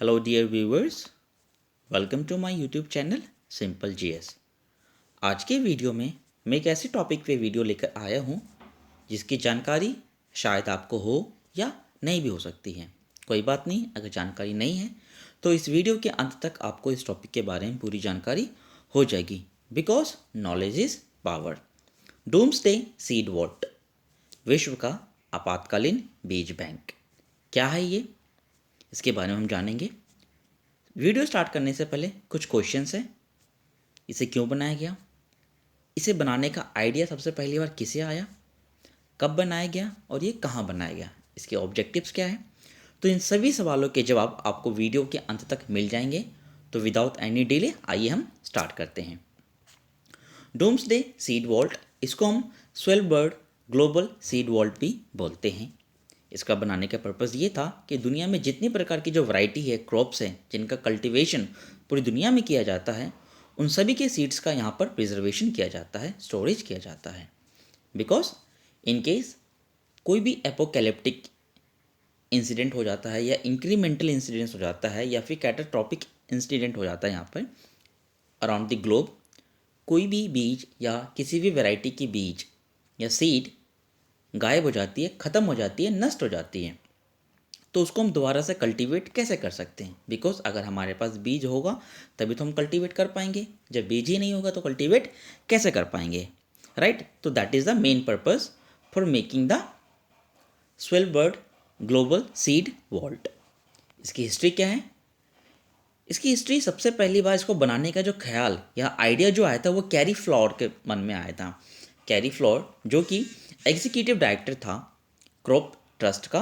Hello dear viewers, welcome to my YouTube channel simple GS. आज के video में मैं एक ऐसे टॉपिक पे वीडियो लेकर आया हूँ जिसकी जानकारी शायद आपको हो या नहीं भी हो सकती है। कोई बात नहीं, अगर जानकारी नहीं है तो इस वीडियो के अंत तक आपको इस टॉपिक के बारे में पूरी जानकारी हो जाएगी, because knowledge is power. Doomsday seed what, विश्व का आपातकालीन बीज बैंक, क्या है ये, इसके बारे में हम जानेंगे। वीडियो स्टार्ट करने से पहले कुछ क्वेश्चंस हैं। इसे क्यों बनाया गया, इसे बनाने का आइडिया सबसे पहली बार किसे आया, कब बनाया गया और ये कहाँ बनाया गया, इसके ऑब्जेक्टिव्स क्या है। तो इन सभी सवालों के जवाब आपको वीडियो के अंत तक मिल जाएंगे। तो विदाउट एनी डिले आइए हम स्टार्ट करते हैं। डूम्सडे सीड वॉल्ट, इसको हम स्वेलबर्ड ग्लोबल सीड वॉल्ट भी बोलते हैं। इसका बनाने का पर्पज़ ये था कि दुनिया में जितनी प्रकार की जो वैरायटी है, क्रॉप्स हैं जिनका कल्टीवेशन पूरी दुनिया में किया जाता है, उन सभी के सीड्स का यहाँ पर प्रिजर्वेशन किया जाता है, स्टोरेज किया जाता है। बिकॉज इन केस कोई भी एपोकैलिप्टिक इंसिडेंट हो जाता है या इंक्रीमेंटल इंसिडेंट्स हो जाता है या फिर कैटास्ट्रॉफिक इंसिडेंट हो जाता है यहाँ पर अराउंड द ग्लोब, कोई भी बीज या किसी भी वैरायटी की बीज या सीड गायब हो जाती है, ख़त्म हो जाती है, नष्ट हो जाती है, तो उसको हम दोबारा से कल्टीवेट कैसे कर सकते हैं। बिकॉज अगर हमारे पास बीज होगा तभी तो हम कल्टीवेट कर पाएंगे, जब बीज ही नहीं होगा तो कल्टीवेट कैसे कर पाएंगे, राइट। तो that is the main purpose for making the Svalbard global seed vault. इसकी हिस्ट्री क्या है, इसकी हिस्ट्री सबसे पहली बार इसको बनाने का जो ख्याल या आइडिया जो आया था वो कैरी फ्लॉर के मन में आया था। कैरी फ्लॉर जो कि एग्जीक्यूटिव डायरेक्टर था क्रॉप ट्रस्ट का,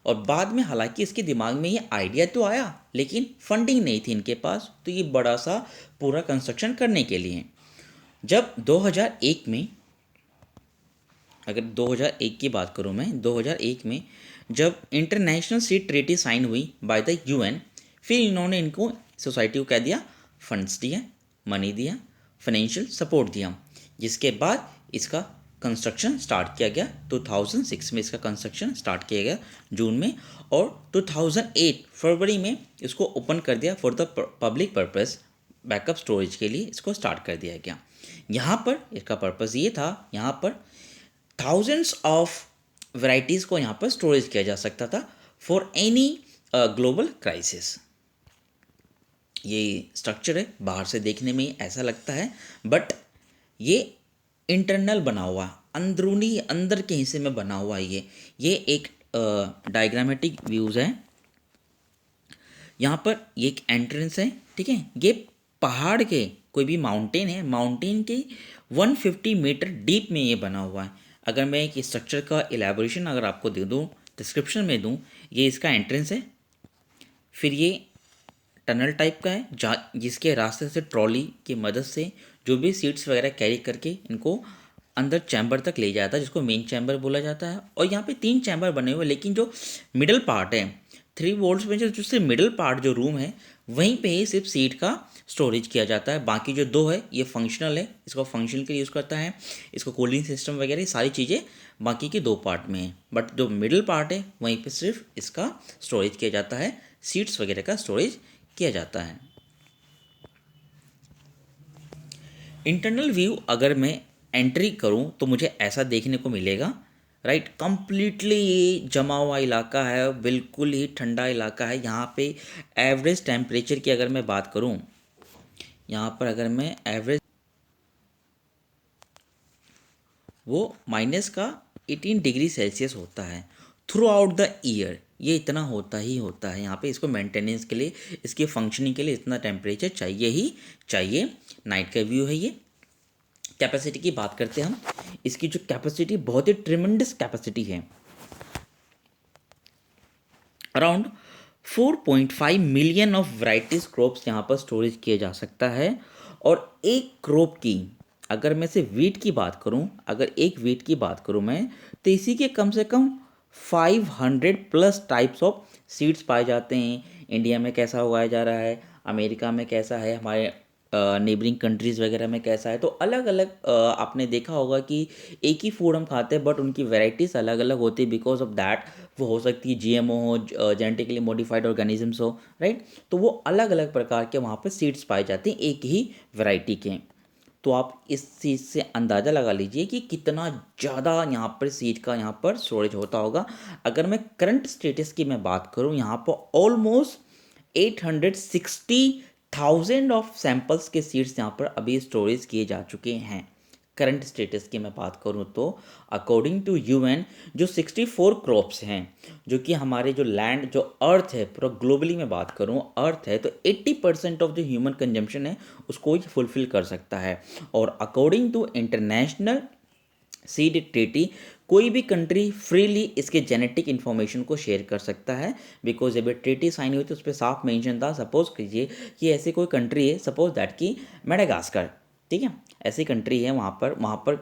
और बाद में हालांकि इसके दिमाग में ये आइडिया तो आया लेकिन फंडिंग नहीं थी इनके पास, तो ये बड़ा सा पूरा कंस्ट्रक्शन करने के लिए जब 2001 में, अगर 2001 की बात करूँ मैं, 2001 में जब इंटरनेशनल सीड ट्रीटी साइन हुई बाय द यूएन, फिर इन्होंने इनको सोसाइटी को क्या दिया, फंड्स दिया, मनी दिया, फाइनेंशियल सपोर्ट दिया, जिसके बाद इसका कंस्ट्रक्शन स्टार्ट किया गया। 2006 में इसका कंस्ट्रक्शन स्टार्ट किया गया जून में, और 2008 फरवरी में इसको ओपन कर दिया for the public purpose, backup storage के लिए इसको स्टार्ट कर दिया गया। यहाँ पर इसका पर्पस ये था, यहाँ पर थाउजेंड्स ऑफ वैरायटीज़ को यहाँ पर स्टोरेज किया जा सकता था फॉर एनी ग्लोबल क्राइसिस। ये स्ट्रक्चर है, बाहर से देखने में ऐसा लगता है, बट ये इंटरनल बना हुआ, अंदरूनी अंदर के हिस्से में बना हुआ है। ये एक डायग्रामेटिक व्यूज़ है। यहाँ पर ये एक एंट्रेंस है, ठीक है। ये पहाड़ के कोई भी माउंटेन है, माउंटेन के 150 मीटर डीप में ये बना हुआ है। अगर मैं एक स्ट्रक्चर का एलैबोरेशन अगर आपको दे दूँ, डिस्क्रिप्शन में दूँ, ये इसका एंट्रेंस है। फिर ये टनल टाइप का है जहाँ जिसके रास्ते से ट्रॉली की मदद से जो भी सीट्स वगैरह कैरी करके इनको अंदर चैम्बर तक ले जाता है, जिसको मेन चैम्बर बोला जाता है। और यहाँ पे 3 चैम्बर बने हुए, लेकिन जो मिडल पार्ट है 3 वोल्ट्स में जो सिर्फ मिडल पार्ट जो रूम है वहीं पे ही सिर्फ सीट का स्टोरेज किया जाता है। बाकी जो 2 है ये फंक्शनल है, इसको फंक्शन के लिए यूज़ करता है, इसको कूलिंग सिस्टम वगैरह सारी चीज़ें बाकी के 2 पार्ट में है। बट जो मिडल पार्ट है वहीं पे सिर्फ इसका स्टोरेज किया जाता है, सीट्स वगैरह का स्टोरेज किया जाता है। इंटरनल व्यू अगर मैं एंट्री करूं तो मुझे ऐसा देखने को मिलेगा, राइट। कंप्लीटली जमा हुआ इलाका है, बिल्कुल ही ठंडा इलाका है। यहाँ पे एवरेज टेम्परेचर की अगर मैं बात करूं, यहाँ पर अगर मैं एवरेज, वो माइनस का 18 डिग्री सेल्सियस होता है थ्रू आउट द ईयर। ये इतना होता ही होता है यहाँ पे, इसको मेंटेनेंस के लिए, इसकी फंक्शनिंग के लिए इतना टेम्परेचर चाहिए ही चाहिए। नाइट का व्यू है ये। कैपेसिटी की बात करते हैं हम, इसकी जो कैपेसिटी बहुत ही ट्रिमेंडस कैपेसिटी है। Around 4.5 million of varieties crops यहाँ पर स्टोरेज किया जा सकता है। और एक क्रॉप की अगर मैं से वीट की बात करूँ, अगर एक वीट की बात करूँ मैं, तो इसी के कम से कम 500 प्लस टाइप्स ऑफ सीड्स पाए जाते हैं। इंडिया में कैसा उगाया जा रहा है, अमेरिका में कैसा है, हमारे नेबरिंग कंट्रीज़ वगैरह में कैसा है, तो अलग अलग आपने देखा होगा कि एक ही फूड हम खाते हैं बट उनकी वैराइटीज़ अलग अलग होती है। बिकॉज ऑफ दैट वो हो सकती है जीएमओ हो, जेनेटिकली मॉडिफाइड ऑर्गेनिजम्स हो, राइट। तो वो अलग अलग प्रकार के वहाँ पर सीड्स पाए जाते हैं एक ही वैरायटी के। तो आप इस चीज़ से अंदाज़ा लगा लीजिए कि कितना ज़्यादा यहाँ पर सीड का यहाँ पर स्टोरेज होता होगा। अगर मैं करंट स्टेटस की मैं बात करूँ, यहाँ पर ऑलमोस्ट 860,000 ऑफ सैंपल्स के सीड्स यहाँ पर अभी स्टोरेज किए जा चुके हैं। करंट स्टेटस की मैं बात करूँ तो अकॉर्डिंग टू यूएन जो 64 क्रॉप्स हैं, जो कि हमारे जो लैंड जो अर्थ है पूरा ग्लोबली में बात करूँ अर्थ है, तो 80% ऑफ जो ह्यूमन कंजम्पशन है उसको ये फुलफिल कर सकता है। और according to international seed treaty कोई भी कंट्री फ्रीली इसके जेनेटिक इन्फॉर्मेशन को शेयर कर सकता है, बिकॉज जब ये ट्रीटी साइन हुई तो उस पर साफ मेंशन था। सपोज कीजिए कि ऐसी कोई कंट्री है, सपोज दैट कि मेडागास्कर, ठीक है, ऐसी कंट्री है, वहाँ पर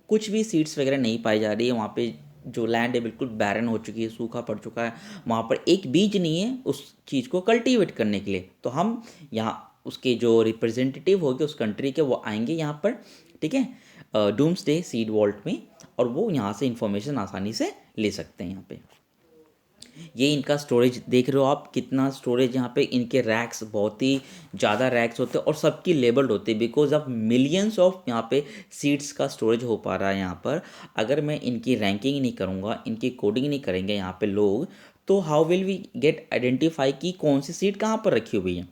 कुछ भी सीड्स वगैरह नहीं पाई जा रही है, वहाँ पे जो लैंड है बिल्कुल बैरन हो चुकी है, सूखा पड़ चुका है, वहाँ पर एक बीज नहीं है उस चीज़ को कल्टीवेट करने के लिए। तो हम यहाँ उसके जो रिप्रेजेंटेटिव होंगे उस कंट्री के, वो आएंगे यहाँ पर, ठीक है, डूम्सडे सीड वॉल्ट में, और वो यहाँ से इंफॉर्मेशन आसानी से ले सकते हैं। यहाँ पे ये इनका स्टोरेज देख रहे हो आप, कितना स्टोरेज यहाँ पे, इनके रैक्स बहुत ही ज़्यादा रैक्स होते हैं और सबकी लेबल्ड होती है, बिकॉज ऑफ मिलियंस ऑफ यहाँ पे सीड्स का स्टोरेज हो पा रहा है यहाँ पर। अगर मैं इनकी रैंकिंग नहीं करूँगा, इनकी कोडिंग नहीं करेंगे यहाँ पे लोग, तो how will we get identify कि कौन सी सीड कहाँ पर रखी हुई है।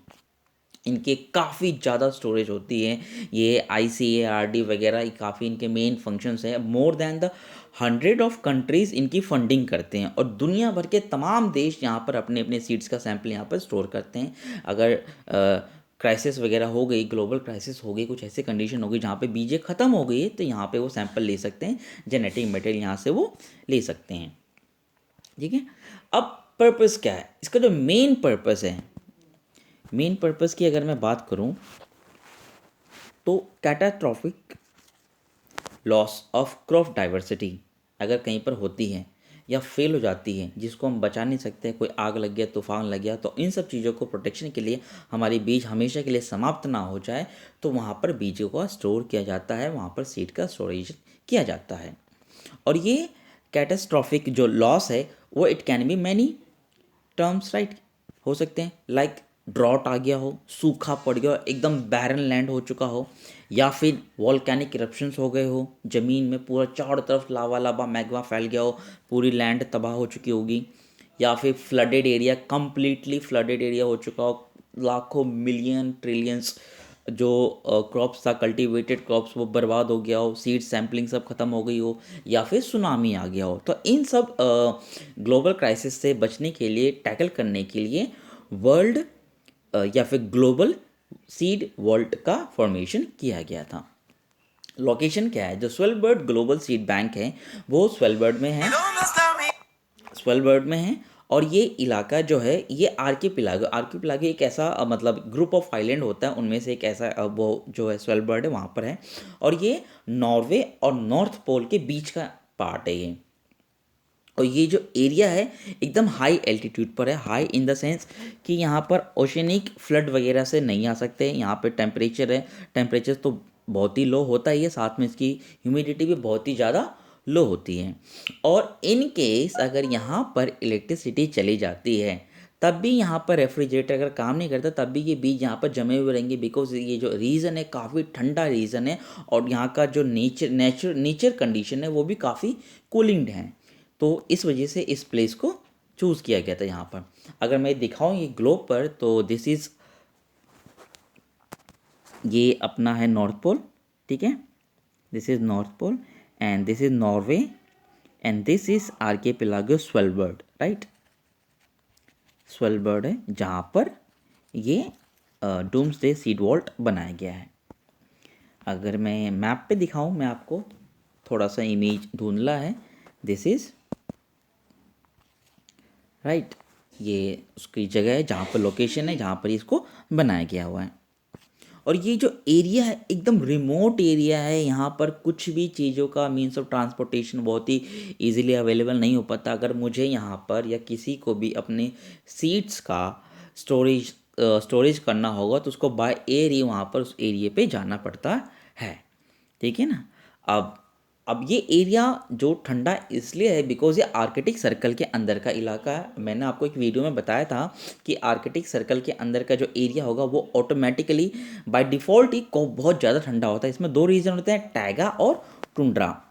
इनके काफ़ी ज़्यादा स्टोरेज होती है, ये ICARD वगैरह काफ़ी इनके मेन फंक्शंस हैं। More than the 100 of countries इनकी फंडिंग करते हैं और दुनिया भर के तमाम देश यहाँ पर अपने अपने सीड्स का सैंपल यहाँ पर स्टोर करते हैं। अगर क्राइसिस वगैरह हो गई, ग्लोबल क्राइसिस हो गई, कुछ ऐसी कंडीशन हो गई जहाँ पे बीजें ख़त्म हो गई है, तो यहाँ पे वो सैंपल ले सकते हैं, जेनेटिक मटेरियल यहाँ से वो ले सकते हैं, ठीक है। अब पर्पस क्या है इसका, जो मेन पर्पस है, मेन पर्पस की अगर मैं बात करूं तो catastrophic loss of crop diversity अगर कहीं पर होती है या फेल हो जाती है, जिसको हम बचा नहीं सकते, कोई आग लग गया, तूफान लग गया, तो इन सब चीज़ों को प्रोटेक्शन के लिए हमारी बीज हमेशा के लिए समाप्त ना हो जाए, तो वहाँ पर बीजों का स्टोर किया जाता है, वहाँ पर सीड का स्टोरेज किया जाता है। और ये कैटास्ट्रॉफिक जो लॉस है वो it can be many terms, right, हो सकते हैं, लाइक ड्रॉट आ गया हो, सूखा पड़ गया हो, एकदम बैरन लैंड हो चुका हो, या फिर वॉल्केनिक इरप्शंस हो गए हो, ज़मीन में पूरा चारों तरफ लावा लावा मैग्मा फैल गया हो, पूरी लैंड तबाह हो चुकी होगी, या फिर flooded area, completely flooded area हो चुका हो, लाखों मिलियन ट्रिलियंस जो क्रॉप्स था, कल्टीवेटेड क्रॉप्स, वो बर्बाद हो गया हो, सीड सैम्पलिंग सब खत्म हो गई हो, या फिर सुनामी आ गया हो। तो इन सब ग्लोबल क्राइसिस से बचने के लिए, टैकल करने के लिए वर्ल्ड या फिर ग्लोबल सीड वॉल्ट का फॉर्मेशन किया गया था। लोकेशन क्या है, जो स्वेलबर्ड ग्लोबल सीड बैंक है वो स्वेलबर्ड में है, स्वेलबर्ड में है। और ये इलाका जो है ये आर्किपिलागो एक ऐसा मतलब ग्रुप ऑफ आइलैंड होता है, उनमें से एक ऐसा वो जो है स्वेलबर्ड है वहाँ पर है। और ये नॉर्वे और नॉर्थ पोल के बीच का पार्ट है ये। और ये जो एरिया है एकदम हाई एल्टीट्यूड पर है, हाई इन द सेंस कि यहाँ पर ओशनिक फ्लड वगैरह से नहीं आ सकते। यहाँ पे टेम्परेचर है, टेम्परेचर तो बहुत ही लो होता ही है, साथ में इसकी ह्यूमिडिटी भी बहुत ही ज़्यादा लो होती है। और इन केस अगर यहाँ पर इलेक्ट्रिसिटी चली जाती है, तब भी यहाँ पर रेफ्रिजरेटर अगर काम नहीं करता, तब भी ये बीज यहाँ पर जमे हुए रहेंगे, बिकॉज ये जो रीजन है काफ़ी ठंडा रीजन है और यहाँ का जो नेचर कंडीशन है वो भी काफ़ी कूलिंग है। तो इस वजह से इस प्लेस को चूज़ किया गया था यहाँ पर। अगर मैं दिखाऊँ ये ग्लोब पर, तो दिस इज़, ये अपना है नॉर्थ पोल, ठीक है, this is north pole and this is Norway and this is archipelago Svalbard, right, Svalbard है जहाँ पर ये डूम्सडे सीड वॉल्ट बनाया गया है। अगर मैं मैप पे दिखाऊं, मैं आपको थोड़ा सा इमेज ढूंढला है, दिस इज़ राइट, ये उसकी जगह है जहाँ पर लोकेशन है जहाँ पर इसको बनाया गया हुआ है। और ये जो एरिया है एकदम रिमोट एरिया है, यहाँ पर कुछ भी चीज़ों का मीन्स ऑफ ट्रांसपोर्टेशन बहुत ही इजीली अवेलेबल नहीं हो पाता। अगर मुझे यहाँ पर या किसी को भी अपने सीड्स का स्टोरेज करना होगा तो उसको बाय एयर ही वहाँ पर उस एरिए पे जाना पड़ता है, ठीक है ना। अब अब ये एरिया जो ठंडा इसलिए है बिकॉज ये आर्कटिक सर्कल के अंदर का इलाका है। मैंने आपको एक वीडियो में बताया था कि आर्कटिक सर्कल के अंदर का जो एरिया होगा वो ऑटोमेटिकली बाय डिफ़ॉल्ट ही को बहुत ज़्यादा ठंडा होता है। इसमें दो रीज़न होते हैं, टैगा और टुंड्रा।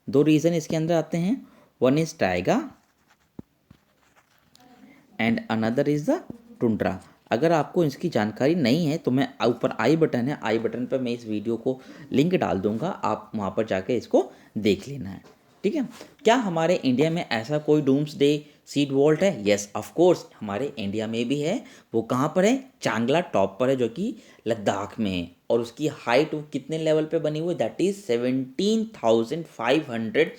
दो रीज़न इसके अंदर आते हैं, one is taiga and another is the tundra. अगर आपको इसकी जानकारी नहीं है तो मैं ऊपर आई बटन है, आई बटन पर मैं इस वीडियो को लिंक डाल दूंगा, आप वहाँ पर जाके इसको देख लेना है। ठीक है। क्या हमारे इंडिया में ऐसा कोई डूम्सडे सीड वॉल्ट है? यस ऑफ कोर्स, हमारे इंडिया में भी है। वो कहाँ पर है? चांगला टॉप पर है, जो कि लद्दाख में है। और उसकी हाइट वो कितने लेवल पे बनी हुई है? दैट इज़ 17,500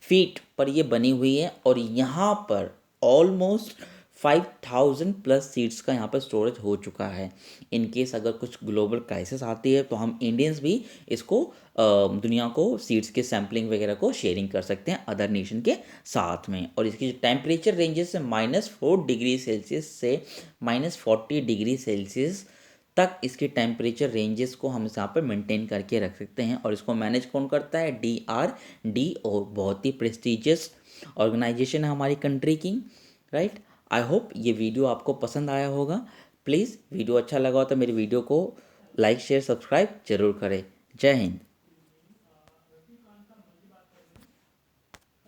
फीट पर ये बनी हुई है। और यहाँ पर ऑलमोस्ट 5,000 प्लस सीट्स का यहाँ पर स्टोरेज हो चुका है। इन केस अगर कुछ ग्लोबल क्राइसिस आती है तो हम इंडियंस भी इसको दुनिया को सीट्स के सैम्पलिंग वगैरह को शेयरिंग कर सकते हैं अदर नेशन के साथ में। और इसकी जो टेम्परेचर रेंजेस से -4 डिग्री सेल्सियस से -40 डिग्री सेल्सियस तक इसके टेम्परेचर रेंजेस को हम यहाँ पर मेंटेन करके रख सकते हैं। और इसको मैनेज कौन करता है? DRDO, बहुत ही प्रेस्टिजियस ऑर्गेनाइजेशन है हमारी कंट्री की, राइट। आई होप ये वीडियो आपको पसंद आया होगा। प्लीज़ वीडियो अच्छा लगा हो तो मेरी वीडियो को लाइक शेयर सब्सक्राइब जरूर करें। जय हिंद।